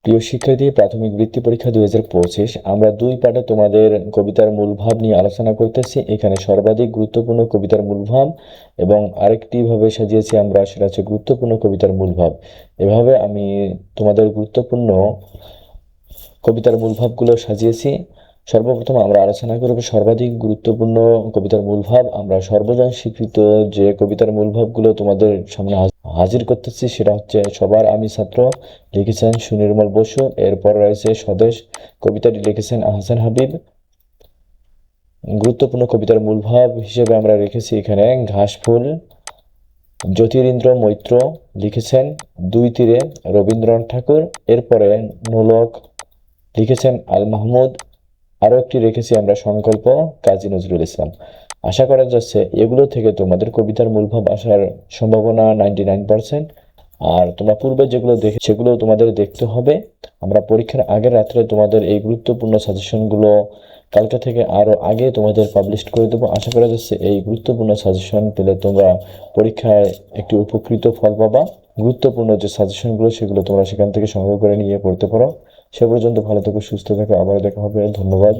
প্রিয় শিক্ষার্থী, প্রাথমিক বৃত্তি পরীক্ষা 2025 আমরা দুই পাঠে তোমাদের কবিতার মূল ভাব নিয়ে আলোচনা করতেছি। এখানে সর্বাধিক গুরুত্বপূর্ণ কবিতার মূল ভাব এবং আরেকটি ভাবে সাজিয়েছি আমরা, সেটা হচ্ছে গুরুত্বপূর্ণ কবিতার মূল ভাব। এভাবে আমি তোমাদের গুরুত্বপূর্ণ কবিতার মূল ভাবগুলো সাজিয়েছি। সর্বপ্রথম আমরা আলোচনা করব সর্বাধিক গুরুত্বপূর্ণ কবিতার মূল ভাব। আমরা সর্বজন স্বীকৃত যে কবিতার মূল ভাবগুলো তোমাদের সামনে হাজির করতেছি সেটা হচ্ছে সবার আমি ছাত্র, লিখেছেন সুনির্মল বসু। এরপর রয়েছে স্বদেশ, কবিতাটি লিখেছেন আহসান হাবিব। গুরুত্বপূর্ণ কবিতার মূল ভাব হিসেবে আমরা রেখেছি এখানে ঘাসফুল, জ্যোতিরিন্দ্র মৈত্র, লিখেছেন দুই তীরে রবীন্দ্রনাথ ঠাকুর। এরপরে নোলক, লিখেছেন আল মাহমুদ। আরও একটি রেখেছি আমরা সংকল্প, কাজী নজরুল ইসলাম। আশা করা যাচ্ছে এগুলো থেকে তোমাদের কবিতার মূলভাব আসার সম্ভাবনা 99%। আর তোমরা পূর্বে যেগুলো দেখে সেগুলো তোমাদের দেখতে হবে। আমরা পরীক্ষার আগের রাত্রে তোমাদের এই গুরুত্বপূর্ণ সাজেশনগুলো কালকে থেকে আরও আগে তোমাদের পাবলিশ করে দেবো। আশা করা যাচ্ছে এই গুরুত্বপূর্ণ সাজেশন পেলে তোমরা পরীক্ষায় একটি উপকৃত ফল পাবা। গুরুত্বপূর্ণ যে সাজেশনগুলো সেগুলো তোমরা সেখান থেকে সংগ্রহ করে নিয়ে পড়তে পারো। সে পর্যন্ত ভালো থেকো, সুস্থ থেকো, আবার দেখা হবে। ধন্যবাদ।